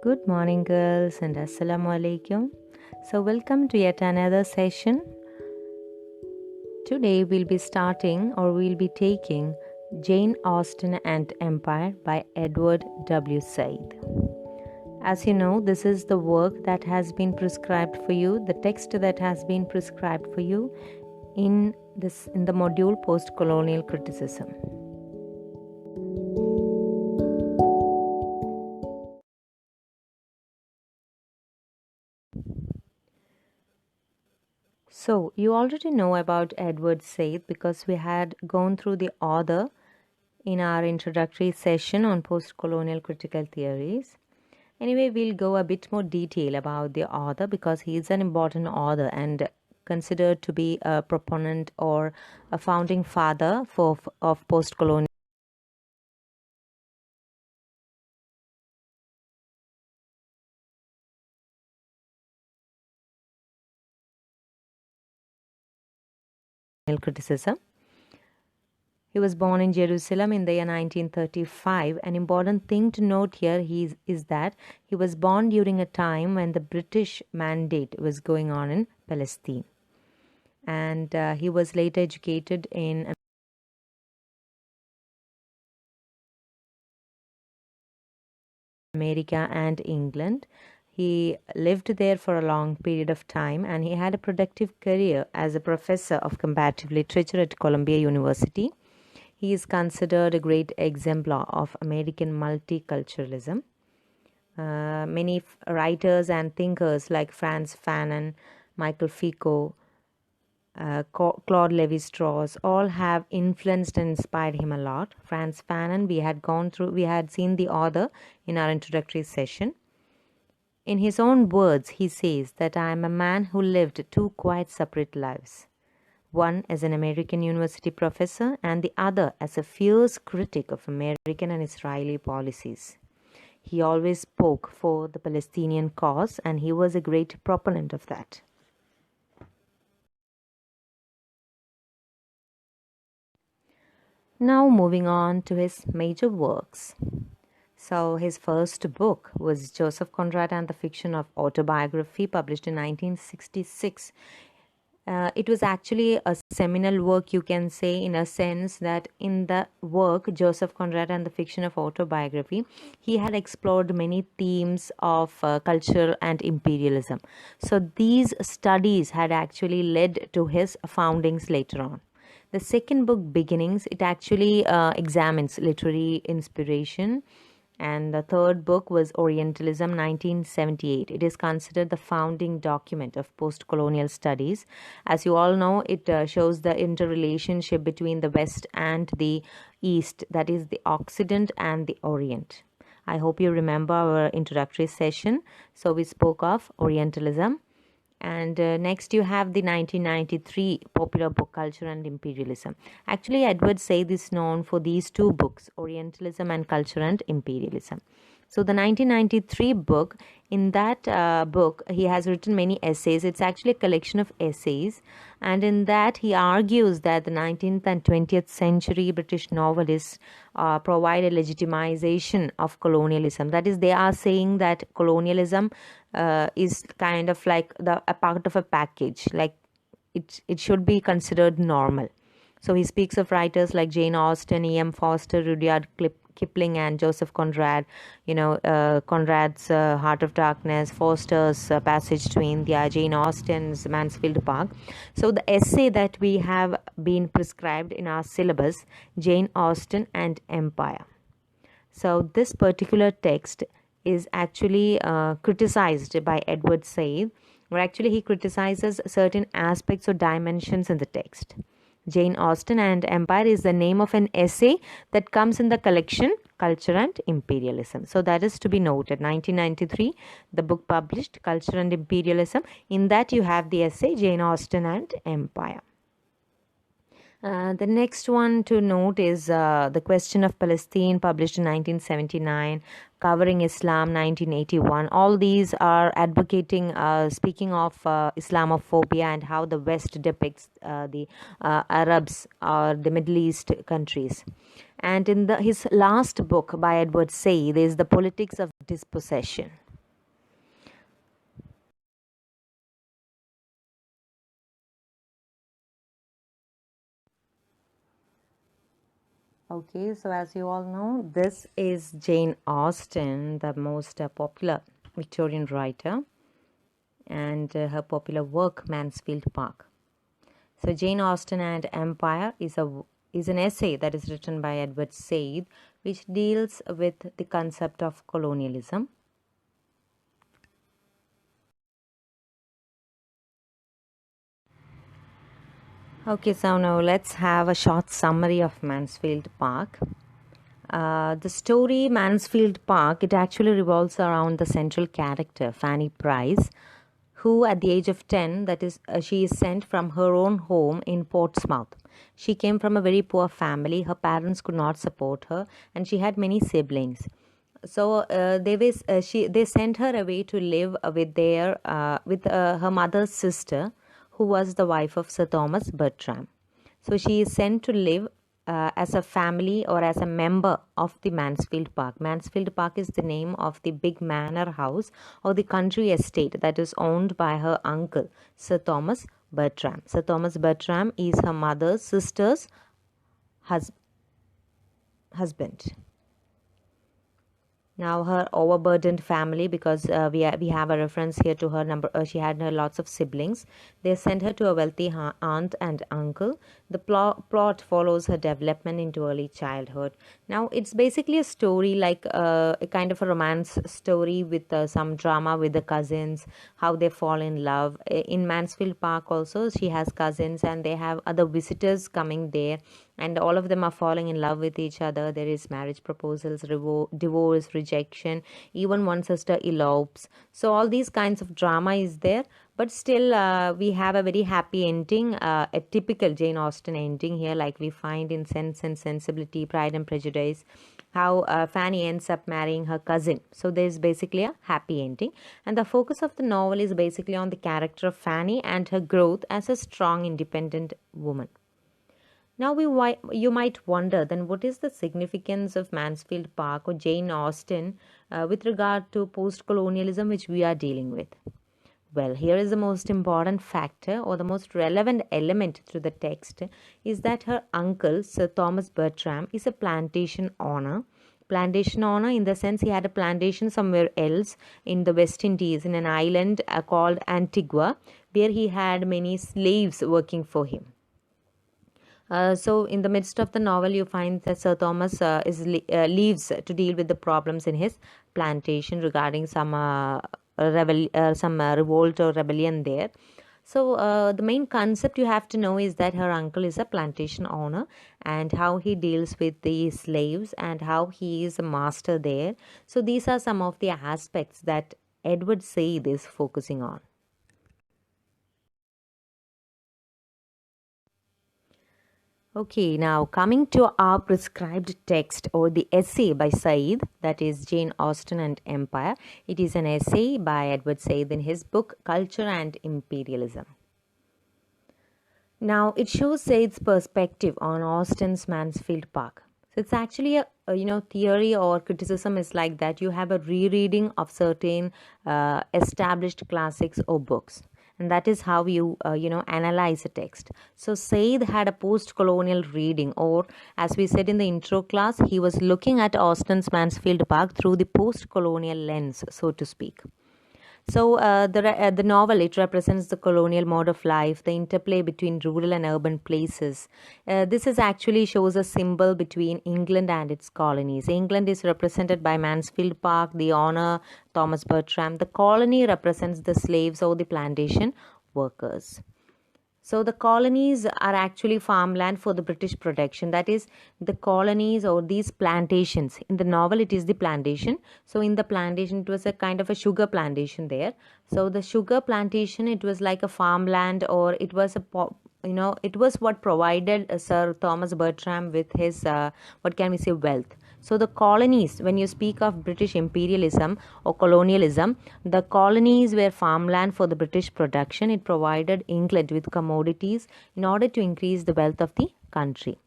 Good morning, girls, and Assalamu alaikum. So, welcome to yet another session. Today, we'll be taking Jane Austen and Empire by Edward W. Said. As you know, this is the work that has been prescribed for you, the text that has been prescribed for you in the module Post-Colonial Criticism. So, you already know about Edward Said because we had gone through the author in our introductory session on post-colonial critical theories. Anyway, we'll go a bit more detail about the author because he is an important author and considered to be a proponent or a founding father of post-colonial criticism. He was born in Jerusalem in the year 1935. An important thing to note here is that he was born during a time when the British mandate was going on in Palestine. And he was later educated in America and England. He lived there for a long period of time and he had a productive career as a professor of comparative literature at Columbia University. He is considered a great exemplar of American multiculturalism. Many writers and thinkers like Frantz Fanon, Michael Foucault, Claude Lévi-Strauss all have influenced and inspired him a lot. Frantz Fanon, we had seen the author in our introductory session. In his own words, he says that I am a man who lived two quite separate lives. One as an American university professor and the other as a fierce critic of American and Israeli policies. He always spoke for the Palestinian cause and he was a great proponent of that. Now moving on to his major works. So his first book was Joseph Conrad and the Fiction of Autobiography, published in 1966. It was actually a seminal work, you can say, in a sense that in the work Joseph Conrad and the Fiction of Autobiography, he had explored many themes of culture and imperialism. So these studies had actually led to his foundings later on. The second book, Beginnings, it actually examines literary inspiration. And the third book was Orientalism, 1978. It is considered the founding document of post-colonial studies. As you all know, it shows the interrelationship between the West and the East, that is the Occident and the Orient. I hope you remember our introductory session. So we spoke of Orientalism. And next you have the 1993 popular book Culture and Imperialism. Actually, Edward Said is known for these two books, Orientalism and Culture and Imperialism. So the 1993 book, in that book, he has written many essays. It's actually a collection of essays. And in that, he argues that the 19th and 20th century British novelists provide a legitimization of colonialism. That is, they are saying that colonialism is kind of like a part of a package. Like it should be considered normal. So he speaks of writers like Jane Austen, E.M. Forster, Rudyard Kipling and Joseph Conrad, Conrad's Heart of Darkness, Forster's Passage to India, Jane Austen's Mansfield Park. So the essay that we have been prescribed in our syllabus, Jane Austen and Empire. So this particular text is actually criticized by Edward Said, where actually he criticizes certain aspects or dimensions in the text. Jane Austen and Empire is the name of an essay that comes in the collection Culture and Imperialism. So that is to be noted. 1993, the book published, Culture and Imperialism. In that you have the essay Jane Austen and Empire. The next one to note is The Question of Palestine, published in 1979, Covering Islam, 1981. All these are advocating, speaking of Islamophobia and how the West depicts the Arabs or the Middle East countries. And in his last book by Edward Said is The Politics of Dispossession. Okay, so as you all know, this is Jane Austen, the most popular Victorian writer, and her popular work, Mansfield Park. So, Jane Austen and Empire is an essay that is written by Edward Said, which deals with the concept of colonialism. Okay, so now let's have a short summary of Mansfield Park. The story Mansfield Park, it actually revolves around the central character, Fanny Price, who at the age of 10, that is, she is sent from her own home in Portsmouth. She came from a very poor family. Her parents could not support her, and she had many siblings. So they sent her away to live with her mother's sister, who was the wife of Sir Thomas Bertram. So she is sent to live as a family or as a member of the Mansfield Park. Mansfield Park is the name of the big manor house or the country estate that is owned by her uncle, Sir Thomas Bertram. Sir Thomas Bertram is her mother's sister's husband. Now her overburdened family, because we have a reference here to her number. She had lots of siblings. They sent her to a wealthy aunt and uncle. The plot follows her development into early childhood. Now it's basically a story like a kind of a romance story with some drama with the cousins, how they fall in love. In Mansfield Park also she has cousins and they have other visitors coming there, and all of them are falling in love with each other. There is marriage proposals, divorce, rejection, even one sister elopes. So all these kinds of drama is there, but still we have a very happy ending, a typical Jane Austen ending here, like we find in Sense and Sensibility, Pride and Prejudice, how Fanny ends up marrying her cousin. So there is basically a happy ending, and the focus of the novel is basically on the character of Fanny and her growth as a strong, independent woman. Now, you might wonder, then what is the significance of Mansfield Park or Jane Austen with regard to post colonialism, which we are dealing with? Well, here is the most important factor or the most relevant element to the text is that her uncle, Sir Thomas Bertram, is a plantation owner. Plantation owner in the sense he had a plantation somewhere else in the West Indies, in an island called Antigua, where he had many slaves working for him. So, in the midst of the novel, you find that Sir Thomas leaves to deal with the problems in his plantation regarding some revolt or rebellion there. So, the main concept you have to know is that her uncle is a plantation owner and how he deals with the slaves and how he is a master there. So, these are some of the aspects that Edward Said is focusing on. Okay, now coming to our prescribed text or the essay by Said, that is Jane Austen and Empire. It is an essay by Edward Said in his book Culture and Imperialism. Now it shows Said's perspective on Austen's Mansfield Park. So it's actually a theory or criticism is like that you have a rereading of certain established classics or books, and that is how you analyze a text. So Said had a post-colonial reading, or as we said in the intro class, he was looking at Austen's Mansfield Park through the post-colonial lens, so to speak. So the novel, it represents the colonial mode of life, the interplay between rural and urban places. This is actually shows a symbol between England and its colonies. England is represented by Mansfield Park, the owner Thomas Bertram. The colony represents the slaves or the plantation workers. So the colonies are actually farmland for the British protection. That is, the colonies or these plantations. In the novel, it is the plantation. So in the plantation, it was a kind of a sugar plantation there. So the sugar plantation, it was like a farmland, or it was it was what provided Sir Thomas Bertram with his what can we say, wealth. So the colonies, when you speak of British imperialism or colonialism, the colonies were farmland for the British production. It provided England with commodities in order to increase the wealth of the country.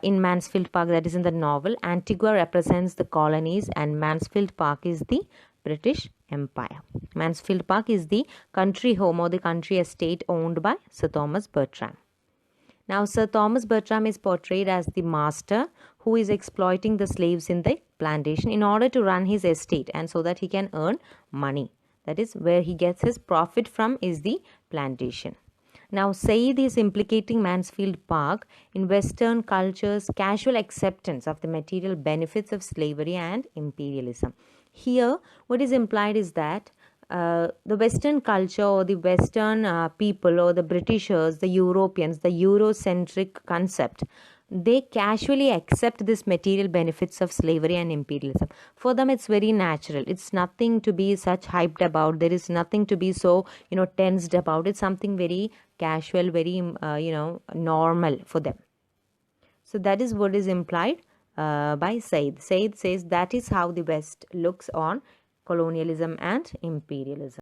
In Mansfield Park, that is in the novel, Antigua represents the colonies and Mansfield Park is the British Empire. Mansfield Park is the country home or the country estate owned by Sir Thomas Bertram. Now, Sir Thomas Bertram is portrayed as the master who is exploiting the slaves in the plantation in order to run his estate and so that he can earn money. That is where he gets his profit from, is the plantation. Now, Said is implicating Mansfield Park in Western culture's casual acceptance of the material benefits of slavery and imperialism. Here, what is implied is that the Western culture or the Western people or the Britishers, the Europeans, the Eurocentric concept, they casually accept this material benefits of slavery and imperialism. For them, it's very natural. It's nothing to be such hyped about. There is nothing to be so, tensed about. It's something very casual, very, normal for them. So that is what is implied by Said. Said says that is how the West looks on colonialism and imperialism.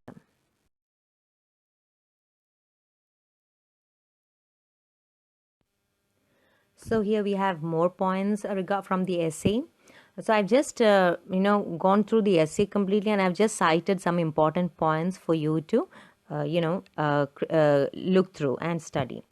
So here we have more points from the essay. So I've just gone through the essay completely, and I've just cited some important points for you to look through and study.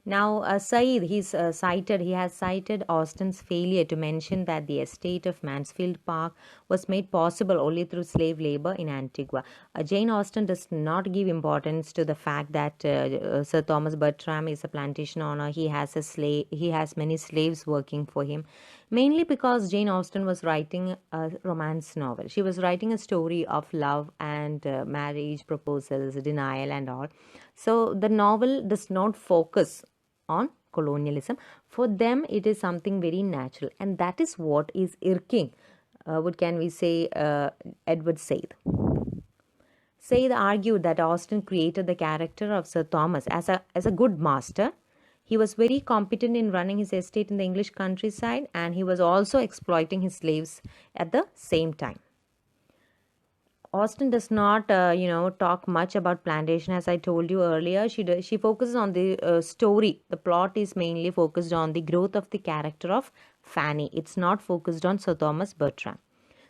Now, Said, he has cited Austen's failure to mention that the estate of Mansfield Park was made possible only through slave labor in Antigua. Jane Austen does not give importance to the fact that Sir Thomas Bertram is a plantation owner. He has many slaves working for him, mainly because Jane Austen was writing a romance novel. She was writing a story of love and marriage, proposals, denial, and all. So the novel does not focus on colonialism. For them, it is something very natural, and that is what is irking. What can we say? Edward Said. Said argued that Austen created the character of Sir Thomas as a good master. He was very competent in running his estate in the English countryside, and he was also exploiting his slaves at the same time. Austen does not, talk much about plantation, as I told you earlier. She focuses on the story. The plot is mainly focused on the growth of the character of Fanny. It's not focused on Sir Thomas Bertram.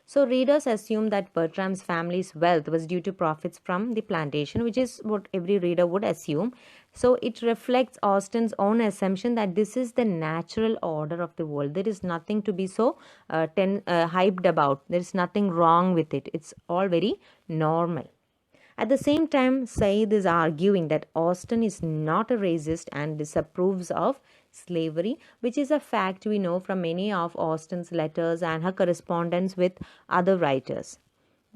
So readers assume that Bertram's family's wealth was due to profits from the plantation, which is what every reader would assume. So it reflects Austen's own assumption that this is the natural order of the world. There is nothing to be so hyped about. There is nothing wrong with it. It's all very normal. At the same time, Said is arguing that Austen is not a racist and disapproves of slavery, which is a fact we know from many of Austen's letters and her correspondence with other writers.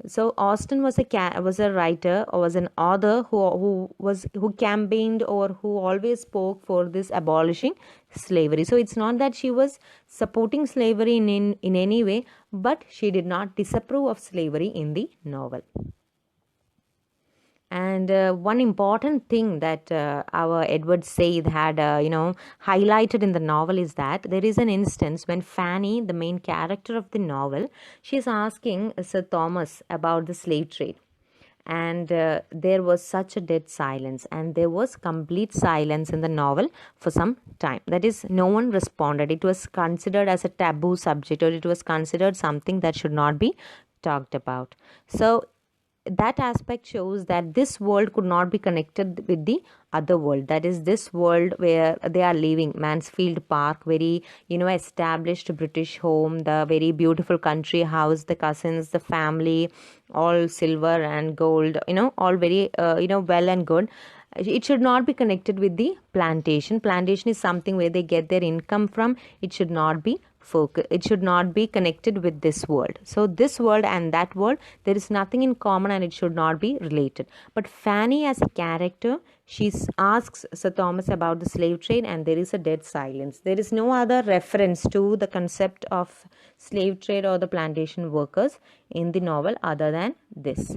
So Austen was a writer or was an author who campaigned or who always spoke for this abolishing slavery. So it's not that she was supporting slavery in any way, but she did not disapprove of slavery in the novel. And one important thing that our Edward Said had, highlighted in the novel is that there is an instance when Fanny, the main character of the novel, she is asking Sir Thomas about the slave trade. And there was such a dead silence, and there was complete silence in the novel for some time. That is, no one responded. It was considered as a taboo subject, or it was considered something that should not be talked about. So that aspect shows that this world could not be connected with the other world. That is, this world where they are living, Mansfield Park, very established British home, the very beautiful country house, the cousins, the family, all silver and gold, all very well and good. It should not be connected with the plantation. Plantation is something where they get their income from. It should not be it should not be connected with this world. So this world and that world, there is nothing in common, and it should not be related. But Fanny as a character, she asks Sir Thomas about the slave trade, and there is a dead silence. There is no other reference to the concept of slave trade or the plantation workers in the novel other than this.